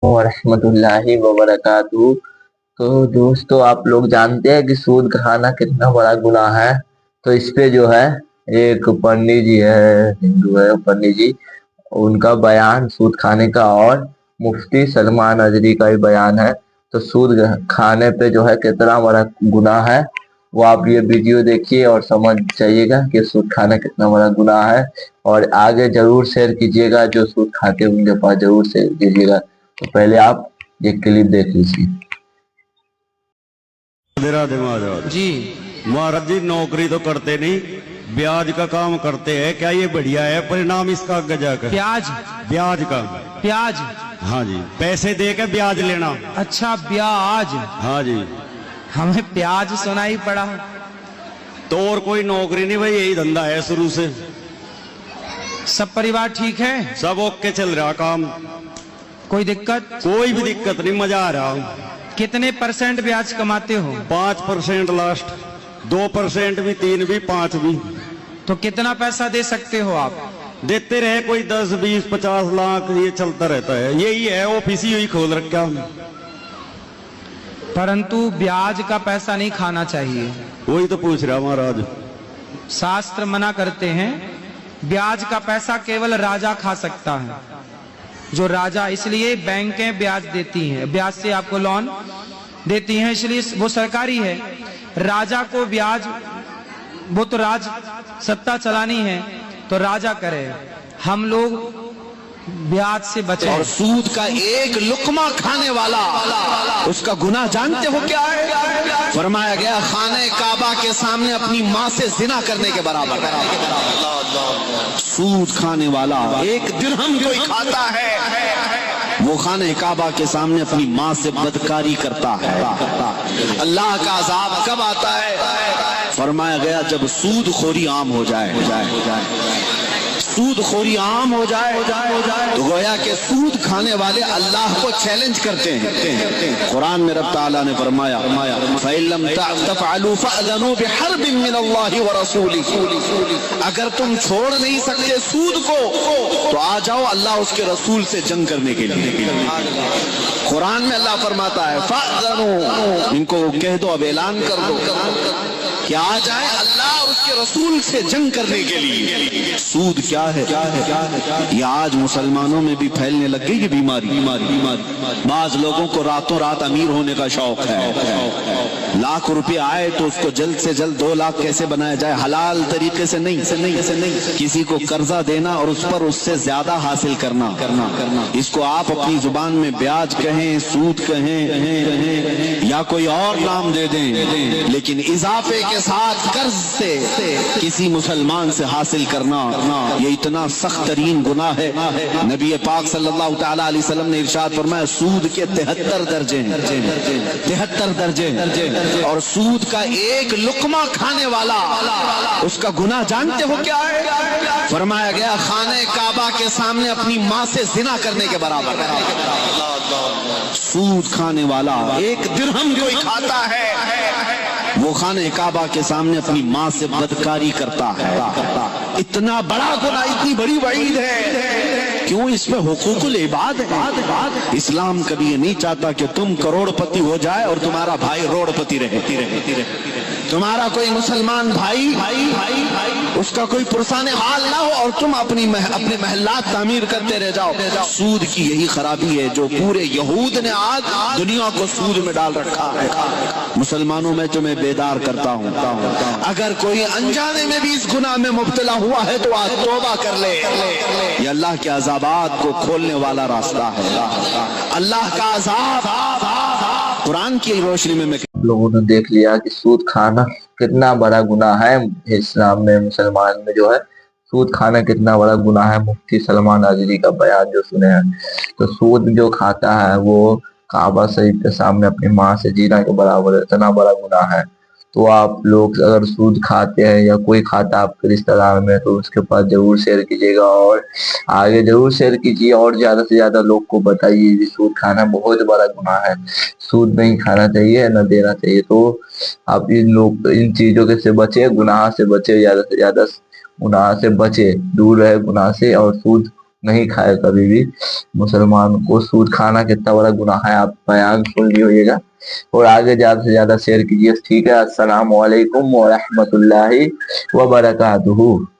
ورحمۃ اللہ وبرکاتہ۔ تو دوستو آپ لوگ جانتے ہیں کہ سود کھانا کتنا بڑا گناہ ہے۔ تو اس پہ جو ہے ایک پنڈت جی ہے، ہندو ہے پنڈت جی، ان کا بیان سود کھانے کا، اور مفتی سلمان اجری کا بھی بیان ہے۔ تو سود کھانے پہ جو ہے کتنا بڑا گناہ ہے، وہ آپ یہ ویڈیو دیکھیے اور سمجھ جائیے گا کہ سود کھانا کتنا بڑا گناہ ہے، اور آگے ضرور شیئر کیجیے گا، جو سود کھاتے ان کے پاس ضرور شیئر کیجیے گا۔ تو پہلے آپ یہ کلپ دیکھ لیجیے۔ جی مہاراج جی نوکری تو کرتے نہیں، بیاج کا کام کرتے ہیں، کیا یہ بڑھیا ہے پرینام اس کا گجا کا؟ بیاج کا، پیاج۔ ہاں جی، پیسے دے کے بیاج لینا۔ اچھا بیاج، ہاں جی، ہمیں پیاج سنائی پڑا۔ تو اور کوئی نوکری نہیں بھائی، یہی دھندا ہے شروع سے۔ سب پریوار ٹھیک ہے؟ سب اوکے چل رہا کام، کوئی دقت؟ کوئی بھی دقت نہیں، مزہ آ رہا۔ کتنے پرسنٹ بیاج کماتے ہو؟ 5% لاسٹ، 2% بھی، 3 بھی، 5 بھی۔ تو کتنا پیسہ دے سکتے ہو آپ؟ دیتے رہے کوئی 10 20 50 لاکھ، یہ چلتا رہتا ہے، یہی ہے آفس ہی کھول رکھا۔ پرنتو بیاج کا پیسہ نہیں کھانا چاہیے، وہی تو پوچھ رہا مہاراج۔ شاستر منع کرتے ہیں بیاج کا پیسہ کیول راجا کھا سکتا ہے۔ جو راجا، اس لیے بینکیں بیاج دیتی ہیں، بیاج سے آپ کو لون دیتی ہیں، اس لیے وہ سرکاری ہے۔ راجا کو بیاج، وہ تو راج ستا چلانی ہے تو راجا کرے، ہم لوگ بیاج سے بچیں۔ اور سود کا ایک لقمہ کھانے والا، اس کا گناہ جانتے ہو کیا ہے؟ فرمایا گیا خانہ کعبہ کے سامنے اپنی ماں سے زنا کرنے کے برابر۔ سود کھانے والا ایک درہم کوئی کھاتا ہے، وہ خانہ کعبہ کے سامنے اپنی ماں سے بدکاری کرتا ہے۔ اللہ کا عذاب کب آتا ہے؟ فرمایا گیا جب سود خوری عام ہو جائے۔ سود خوری عام ہو جائے تو گویا کہ سود کھانے والے اللہ کو چیلنج کرتے ہیں۔ قرآن میں رب تعالیٰ نے فرمایا فَإِن لَّمْ تَفْعَلُوا فَأْذَنُوا بِحَرْبٍ مِّنَ اللَّهِ وَرَسُولِهِ، اگر تم چھوڑ نہیں سکتے سود کو تو آ جاؤ اللہ اس کے رسول سے جنگ کرنے کے لیے۔ قرآن میں اللہ فرماتا ہے فَأْذَنُوا، ان کو کہہ دو، اب اعلان کر دو کہ آ جائے اللہ اور اس کے رسول سے جنگ کرنے کے لیے۔ سود کیا ہے؟ یہ آج مسلمانوں میں بھی پھیلنے لگ گئی یہ بیماری۔ بعض لوگوں کو راتوں رات امیر ہونے کا شوق ہے، لاکھ روپے آئے تو اس کو جلد سے جلد 2 لاکھ کیسے بنایا جائے، حلال طریقے سے نہیں، کسی کو قرضہ دینا اور اس پر اس سے زیادہ حاصل کرنا۔ اس کو آپ اپنی زبان میں بیاج کہیں، سود کہیں، یا کوئی اور نام دے دیں، لیکن اضافے کے ساتھ قرض سے کسی مسلمان سے حاصل کرنا یہ اتنا سخت ترین گناہ ہے۔ نبی پاک صلی اللہ تعالی علیہ وسلم نے ارشاد فرمایا سود کے 73 درجے ہیں، 73 درجے، اور سود کا ایک لقمہ کھانے والا، اس کا گناہ جانتے ہو کیا ہے؟ فرمایا گیا خانہ کعبہ کے سامنے اپنی ماں سے زنا کرنے کے برابر۔ سود کھانے والا ایک درہم کوئی کھاتا ہے، وہ خانہ کعبہ کے سامنے اپنی ماں سے بدکاری کرتا ہے۔ اتنا بڑا گناہ، اتنی بڑی وعید ہے، کیوں اس پہ حقوق العباد ہے۔ اسلام کبھی یہ نہیں چاہتا کہ تم کروڑ پتی ہو جائے اور تمہارا بھائی روڑ پتی رہے۔ تمہارا کوئی مسلمان بھائی اس کا کوئی پرسان حال نہ ہو اور تم اپنے محلات تعمیر کرتے رہ جاؤ۔ سود کی یہی خرابی ہے جو پورے یہود نے آج دنیا کو سود میں ڈال رکھا ہے۔ مسلمانوں میں تمہیں بیدار کرتا ہوں، اگر کوئی انجانے میں بھی اس گناہ میں مبتلا ہوا ہے تو آج توبہ کر لے، یہ اللہ کے عذابات کو کھولنے والا راستہ ہے۔ اللہ کا عذاب قرآن کی روشنی میں لوگوں نے دیکھ لیا کہ سود کھانا کتنا بڑا گناہ ہے۔ اسلام میں، مسلمان میں جو ہے سود کھانا کتنا بڑا گناہ ہے۔ مفتی سلمان اجری کا بیان جو سنے ہیں، تو سود جو کھاتا ہے وہ کعبہ شریف کے سامنے اپنی ماں سے زنا کے برابر ہے، اتنا بڑا گناہ ہے۔ تو آپ لوگ اگر سود کھاتے ہیں یا کوئی کھاتا ہے آپ کے رشتہ دار میں، تو اس کے پاس ضرور شیئر کیجیے گا اور آگے ضرور شیئر کیجیے، اور زیادہ سے زیادہ لوگ کو بتائیے کہ سود کھانا بہت بڑا گناہ ہے، سود نہیں کھانا چاہیے، نہ دینا چاہیے۔ تو آپ ان چیزوں کے سے بچے، گناہ سے بچے، زیادہ سے زیادہ گناہ سے بچے، دور رہے گناہ سے، اور سود نہیں کھائے کبھی بھی مسلمان کو سود کھانا کتنا بڑا گناہ ہے، آپ بیان سن لی ہوئیے گا اور آگے زیادہ سے زیادہ شیئر کیجیے، ٹھیک ہے۔ السلام علیکم ورحمۃ اللہ وبرکاتہ۔